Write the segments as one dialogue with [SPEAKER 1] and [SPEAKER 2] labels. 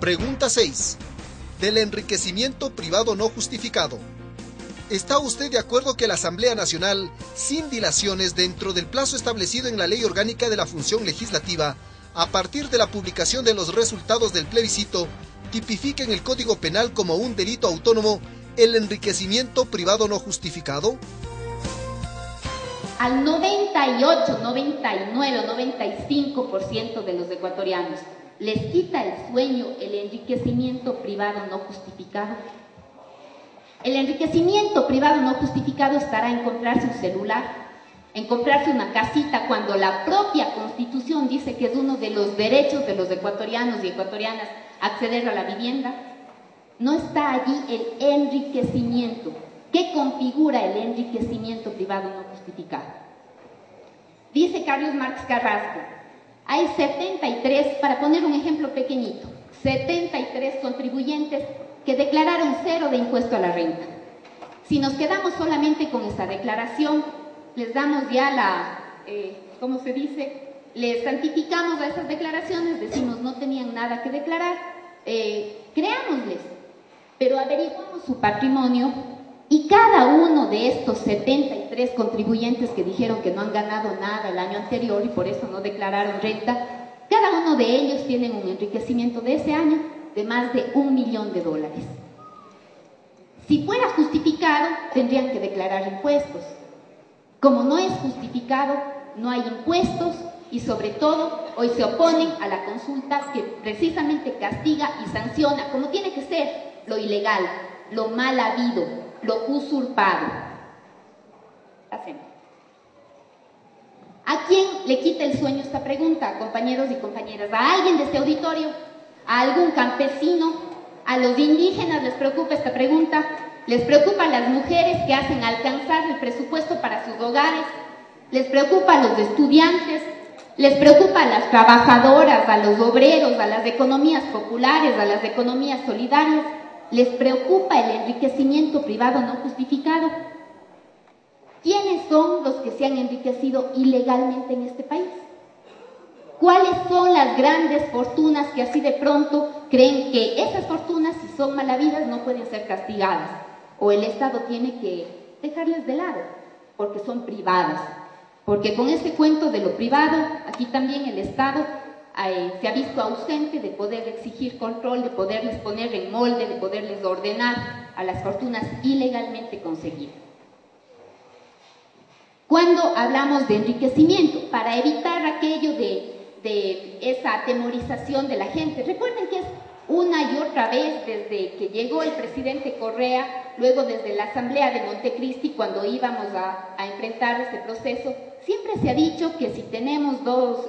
[SPEAKER 1] Pregunta 6. Del enriquecimiento privado no justificado. ¿Está usted de acuerdo que la Asamblea Nacional, sin dilaciones dentro del plazo establecido en la Ley Orgánica de la Función Legislativa, a partir de la publicación de los resultados del plebiscito, tipifique en el Código Penal como un delito autónomo el enriquecimiento privado no justificado?
[SPEAKER 2] Al 98, 99, 95% de los ecuatorianos les quita el sueño el enriquecimiento privado no justificado. El enriquecimiento privado no justificado estará en comprarse un celular, en comprarse una casita, cuando la propia Constitución dice que es uno de los derechos de los ecuatorianos y ecuatorianas acceder a la vivienda. No está allí el enriquecimiento. ¿Qué configura el enriquecimiento privado no justificado? Dice Carlos Marx Carrasco, hay 73, para poner un ejemplo pequeñito, 73 contribuyentes que declararon 0 de impuesto a la renta. Si nos quedamos solamente con esta declaración, les damos ya ¿cómo se dice? Les santificamos a esas declaraciones, decimos no tenían nada que declarar, creámosles, pero averiguamos su patrimonio y cada uno de estos 73 contribuyentes que dijeron que no han ganado nada el año anterior y por eso no declararon renta, cada uno de ellos tiene un enriquecimiento de ese año de más de $1 millón. Si fuera justificado, tendrían que declarar impuestos. Como no es justificado, no hay impuestos y sobre todo hoy se oponen a la consulta que precisamente castiga y sanciona, como tiene que ser, lo ilegal, lo mal habido, lo usurpado. Hacemos. ¿A quién le quita el sueño esta pregunta, compañeros y compañeras? ¿A alguien de este auditorio? ¿A algún campesino? ¿A los indígenas les preocupa esta pregunta? ¿Les preocupa a las mujeres que hacen alcanzar el presupuesto para sus hogares? ¿Les preocupa a los estudiantes? ¿Les preocupa a las trabajadoras, a los obreros, a las economías populares, a las economías solidarias? ¿Les preocupa el enriquecimiento privado no justificado? ¿Quiénes son los que se han enriquecido ilegalmente en este país? ¿Cuáles son las grandes fortunas que así de pronto creen que esas fortunas, si son malavidas, no pueden ser castigadas? O el Estado tiene que dejarles de lado, porque son privadas. Porque con este cuento de lo privado, aquí también el Estado se ha visto ausente de poder exigir control, de poderles poner en molde, de poderles ordenar a las fortunas ilegalmente conseguidas. Cuando hablamos de enriquecimiento, para evitar aquello de esa atemorización de la gente, recuerden que es una y otra vez desde que llegó el presidente Correa, luego desde la Asamblea de Montecristi, cuando íbamos a enfrentar este proceso, siempre se ha dicho que si tenemos dos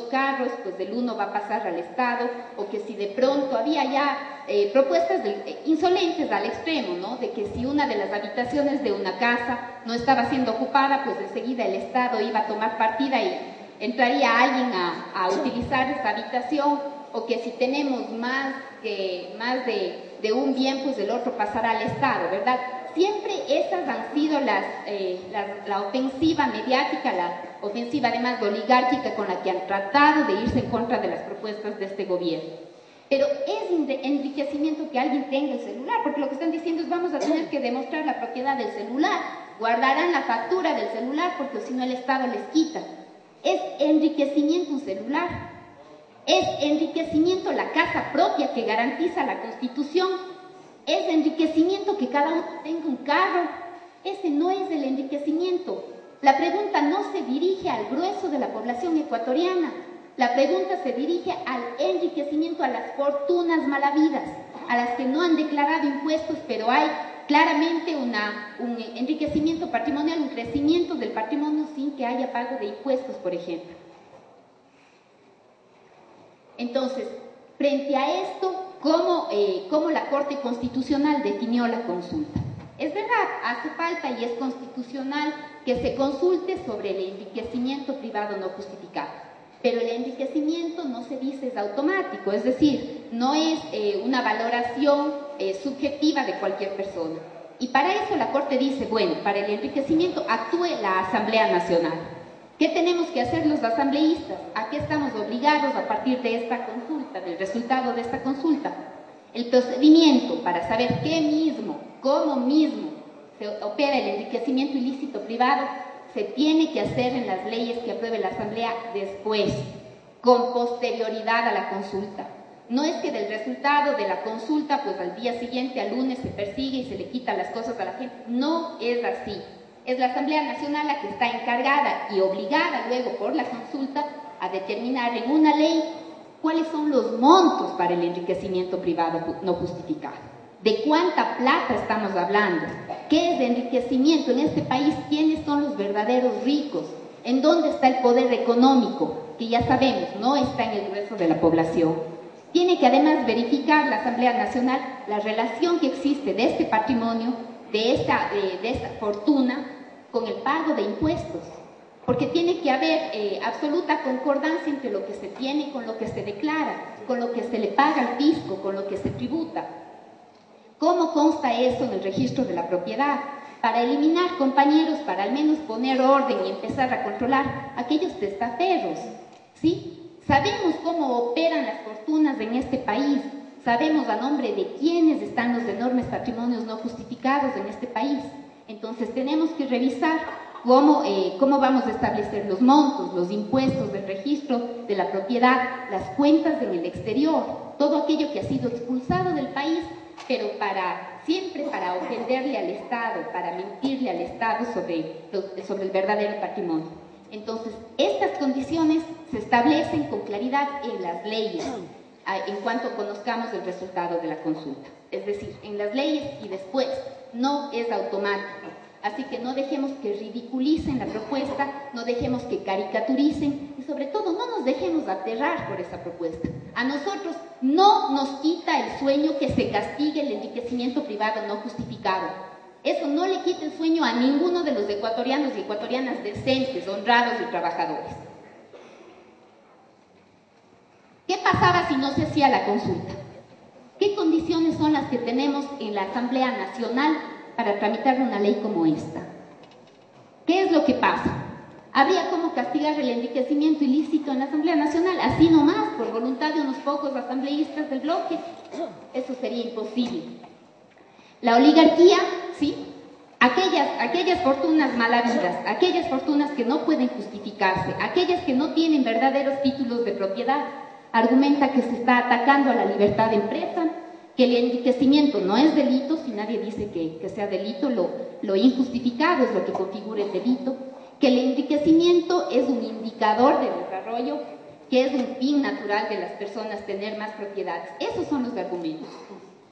[SPEAKER 2] carros, pues el uno va a pasar al Estado, o que si de pronto había ya propuestas insolentes al extremo, ¿no? De que si una de las habitaciones de una casa no estaba siendo ocupada, pues enseguida el Estado iba a tomar partida y entraría alguien a utilizar esta habitación, o que si tenemos más de un bien, pues el otro pasará al Estado, ¿verdad? Siempre esas han sido la ofensiva mediática, la ofensiva además oligárquica con la que han tratado de irse en contra de las propuestas de este gobierno. Pero es enriquecimiento que alguien tenga el celular, porque lo que están diciendo es vamos a tener que demostrar la propiedad del celular, guardarán la factura del celular porque si no el Estado les quita. Es enriquecimiento un celular, es enriquecimiento la casa propia que garantiza la Constitución, es enriquecimiento que cada uno tenga un carro. Ese no es el enriquecimiento. La pregunta no se dirige al grueso de la población ecuatoriana, la pregunta se dirige al enriquecimiento, a las fortunas malavidas, a las que no han declarado impuestos, pero hay claramente un enriquecimiento patrimonial, un crecimiento del patrimonio sin que haya pago de impuestos, por ejemplo. Entonces, frente a esto, ¿cómo la Corte Constitucional definió la consulta? Es verdad, hace falta y es constitucional que se consulte sobre el enriquecimiento privado no justificado, pero el enriquecimiento no se dice es automático, es decir, no es una valoración subjetiva de cualquier persona. Y para eso la Corte dice, bueno, para el enriquecimiento actúe la Asamblea Nacional. ¿Qué tenemos que hacer los asambleístas? ¿A qué estamos obligados a partir de esta consulta, del resultado de esta consulta? El procedimiento para saber cómo mismo se opera el enriquecimiento ilícito privado se tiene que hacer en las leyes que apruebe la Asamblea después, con posterioridad a la consulta. No es que del resultado de la consulta, pues al día siguiente, al lunes, se persigue y se le quita las cosas a la gente. No es así. Es la Asamblea Nacional la que está encargada y obligada luego por la consulta a determinar en una ley cuáles son los montos para el enriquecimiento privado no justificado. ¿De cuánta plata estamos hablando? ¿Qué es enriquecimiento en este país? ¿Quiénes son los verdaderos ricos? ¿En dónde está el poder económico? Que ya sabemos, no está en el grueso de la población. Tiene que además verificar la Asamblea Nacional la relación que existe de este patrimonio, de esta fortuna, con el pago de impuestos, porque tiene que haber absoluta concordancia entre lo que se tiene con lo que se declara, con lo que se le paga al fisco, con lo que se tributa. ¿Cómo consta eso en el registro de la propiedad? Para eliminar, compañeros, para al menos poner orden y empezar a controlar aquellos testaferros, ¿sí? Sabemos cómo operan las fortunas en este país, sabemos a nombre de quiénes están los enormes patrimonios no justificados en este país. Entonces tenemos que revisar cómo vamos a establecer los montos, los impuestos del registro de la propiedad, las cuentas en el exterior, todo aquello que ha sido expulsado del país, pero siempre para ofenderle al Estado, para mentirle al Estado sobre el verdadero patrimonio. Entonces, estas condiciones se establecen con claridad en las leyes, en cuanto conozcamos el resultado de la consulta. Es decir, en las leyes y después, no es automático. Así que no dejemos que ridiculicen la propuesta, no dejemos que caricaturicen y sobre todo no nos dejemos aterrar por esa propuesta. A nosotros no nos quita el sueño que se castigue el enriquecimiento privado no justificado. Eso no le quita el sueño a ninguno de los ecuatorianos y ecuatorianas decentes, honrados y trabajadores. ¿Qué pasaba si no se hacía la consulta? ¿Qué condiciones son las que tenemos en la Asamblea Nacional para tramitar una ley como esta? ¿Qué es lo que pasa? ¿Habría cómo castigar el enriquecimiento ilícito en la Asamblea Nacional? Así nomás, por voluntad de unos pocos asambleístas del bloque. Eso sería imposible. La oligarquía, ¿sí? Aquellas fortunas mal habidas, aquellas fortunas que no pueden justificarse, aquellas que no tienen verdaderos títulos de propiedad, argumenta que se está atacando a la libertad de empresa, que el enriquecimiento no es delito, si nadie dice que sea delito, lo injustificado es lo que configura el delito, que el enriquecimiento es un indicador de desarrollo, que es un fin natural de las personas tener más propiedades. Esos son los argumentos.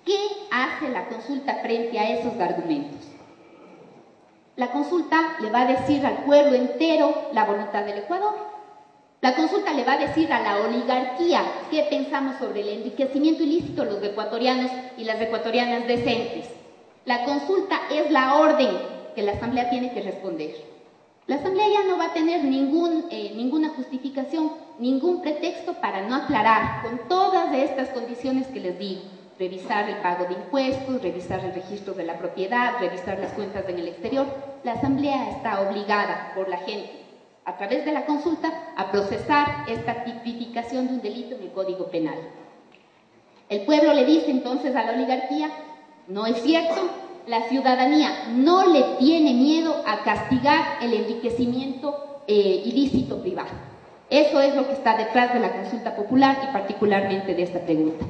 [SPEAKER 2] ¿Qué hace la consulta frente a esos argumentos? La consulta le va a decir al pueblo entero la voluntad del Ecuador. La consulta le va a decir a la oligarquía qué pensamos sobre el enriquecimiento ilícito los ecuatorianos y las ecuatorianas decentes. La consulta es la orden que la Asamblea tiene que responder. La Asamblea ya no va a tener ninguna justificación, ningún pretexto para no aclarar con todas estas condiciones que les digo. Revisar el pago de impuestos, revisar el registro de la propiedad, revisar las cuentas en el exterior. La Asamblea está obligada por la gente, a través de la consulta, a procesar esta tipificación de un delito en el Código Penal. El pueblo le dice entonces a la oligarquía, no es cierto, la ciudadanía no le tiene miedo a castigar el enriquecimiento ilícito privado. Eso es lo que está detrás de la consulta popular y particularmente de esta pregunta.